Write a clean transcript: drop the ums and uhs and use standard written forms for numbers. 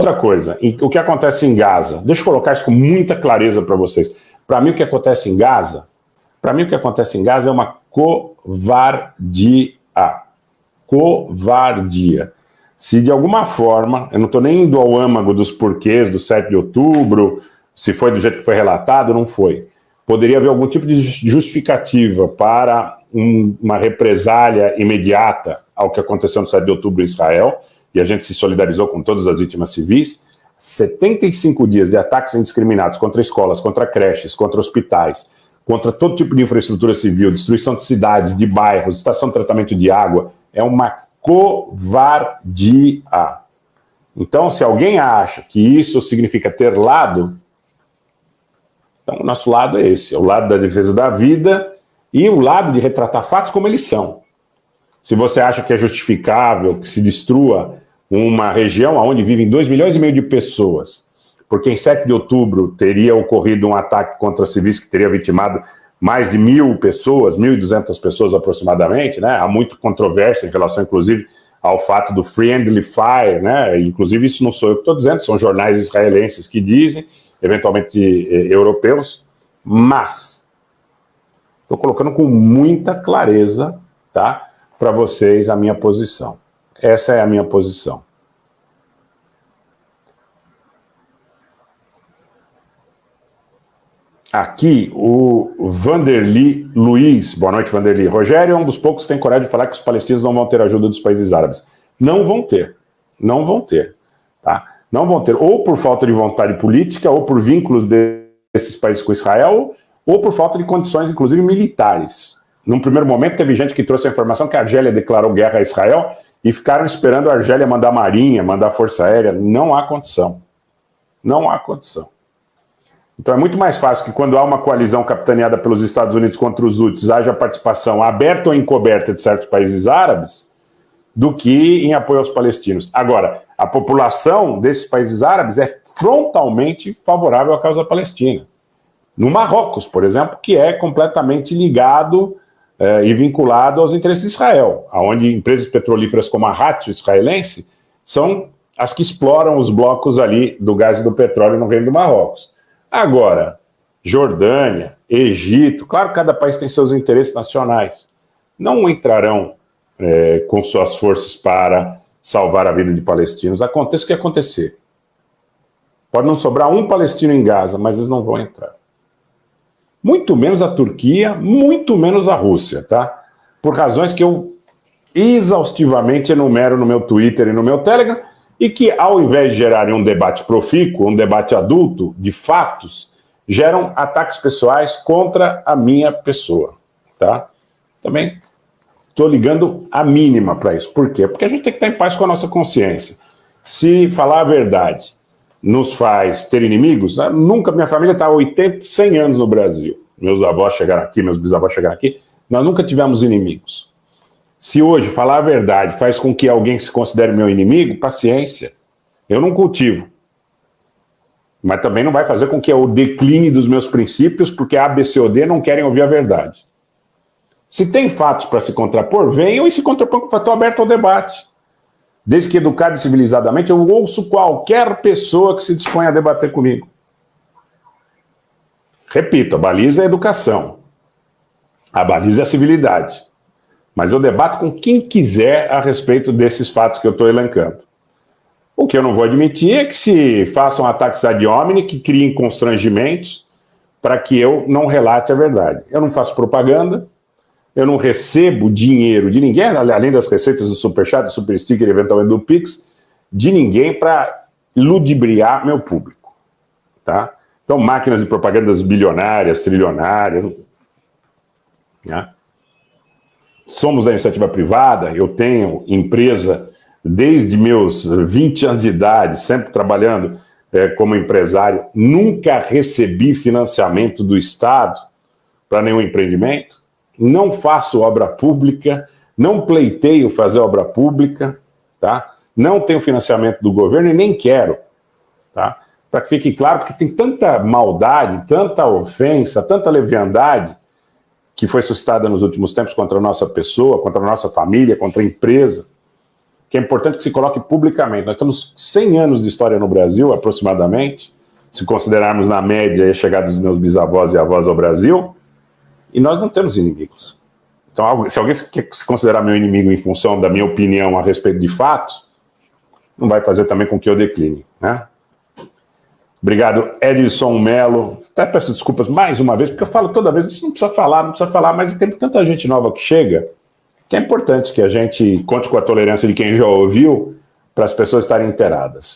Outra coisa, o que acontece em Gaza, deixa eu colocar isso com muita clareza para vocês. Para mim, o que acontece em Gaza, é uma covardia. Covardia. Se de alguma forma, eu não estou nem indo ao âmago dos porquês do 7 de outubro, se foi do jeito que foi relatado, não foi. Poderia haver algum tipo de justificativa para uma represália imediata ao que aconteceu no 7 de outubro em Israel, e a gente se solidarizou com todas as vítimas civis. 75 dias de ataques indiscriminados contra escolas, contra creches, contra hospitais, contra todo tipo de infraestrutura civil, destruição de cidades, de bairros, estação de tratamento de água, é uma covardia. Então, se alguém acha que isso significa ter lado, então o nosso lado é esse, é o lado da defesa da vida e o lado de retratar fatos como eles são. Se você acha que é justificável que se destrua uma região onde vivem 2,5 milhões de pessoas, porque em 7 de outubro teria ocorrido um ataque contra civis que teria vitimado mais de 1.000 pessoas, 1.200 pessoas aproximadamente, né? Há muita controvérsia em relação, inclusive, ao fato do Friendly Fire, né? Inclusive, isso não sou eu que estou dizendo, são jornais israelenses que dizem, eventualmente europeus, mas estou colocando com muita clareza, tá? Para vocês a minha posição. Essa é a minha posição. Aqui, o Vanderly Luiz. Boa noite, Vanderly. Rogério é um dos poucos que tem coragem de falar que os palestinos não vão ter ajuda dos países árabes. Não vão ter. Não vão ter. Tá? Não vão ter. Ou por falta de vontade política, ou por vínculos desses países com Israel, ou por falta de condições, inclusive, militares. Num primeiro momento, teve gente que trouxe a informação que a Argélia declarou guerra a Israel e ficaram esperando a Argélia mandar marinha, mandar força aérea. Não há condição. Não há condição. Então é muito mais fácil que quando há uma coalizão capitaneada pelos Estados Unidos contra os Houthis, haja participação aberta ou encoberta de certos países árabes, do que em apoio aos palestinos. Agora, a população desses países árabes é frontalmente favorável à causa palestina. No Marrocos, por exemplo, que é completamente ligado e vinculado aos interesses de Israel, onde empresas petrolíferas como a Ratio israelense são as que exploram os blocos ali do gás e do petróleo no Reino do Marrocos. Agora, Jordânia, Egito, claro que cada país tem seus interesses nacionais, não entrarão com suas forças para salvar a vida de palestinos. Aconteça o que acontecer. Pode não sobrar um palestino em Gaza, mas eles não vão entrar. Muito menos a Turquia, muito menos a Rússia, tá? Por razões que eu exaustivamente enumero no meu Twitter e no meu Telegram, e que, ao invés de gerarem um debate profícuo, um debate adulto, de fatos, geram ataques pessoais contra a minha pessoa, tá? Também estou ligando a mínima para isso. Por quê? Porque a gente tem que estar em paz com a nossa consciência. Se falar a verdade nos faz ter inimigos, nunca, minha família está há 80, 100 anos no Brasil. Meus avós chegaram aqui, meus bisavós chegaram aqui, nós nunca tivemos inimigos. Se hoje falar a verdade faz com que alguém se considere meu inimigo, paciência. Eu não cultivo. Mas também não vai fazer com que eu decline dos meus princípios, porque a A, B, C ou D não querem ouvir a verdade. Se tem fatos para se contrapor, venham e se contrapõem, estou aberto ao debate. Desde que educado e civilizadamente, eu ouço qualquer pessoa que se disponha a debater comigo. Repito, a baliza é a educação. A baliza é a civilidade. Mas eu debato com quem quiser a respeito desses fatos que eu estou elencando. O que eu não vou admitir é que se façam ataques ad hominem, que criem constrangimentos para que eu não relate a verdade. Eu não faço propaganda, eu não recebo dinheiro de ninguém, além das receitas do Superchat, do Super Sticker e eventualmente do Pix, de ninguém para ludibriar meu público. Tá? Então, máquinas de propagandas bilionárias, trilionárias. Né? Somos da iniciativa privada, eu tenho empresa desde meus 20 anos de idade, sempre trabalhando como empresário, nunca recebi financiamento do Estado para nenhum empreendimento, não faço obra pública, não pleiteio fazer obra pública, tá? Não tenho financiamento do governo e nem quero, tá? Para que fique claro, porque tem tanta maldade, tanta ofensa, tanta leviandade que foi suscitada nos últimos tempos contra a nossa pessoa, contra a nossa família, contra a empresa, que é importante que se coloque publicamente. Nós temos 100 anos de história no Brasil, aproximadamente, se considerarmos na média a chegada dos meus bisavós e avós ao Brasil, e nós não temos inimigos. Então, se alguém quer se considerar meu inimigo em função da minha opinião a respeito de fatos, não vai fazer também com que eu decline, né? Obrigado, Edson Melo. Até peço desculpas mais uma vez, porque eu falo toda vez, isso não precisa falar, mas tem tanta gente nova que chega, que é importante que a gente conte com a tolerância de quem já ouviu, para as pessoas estarem inteiradas.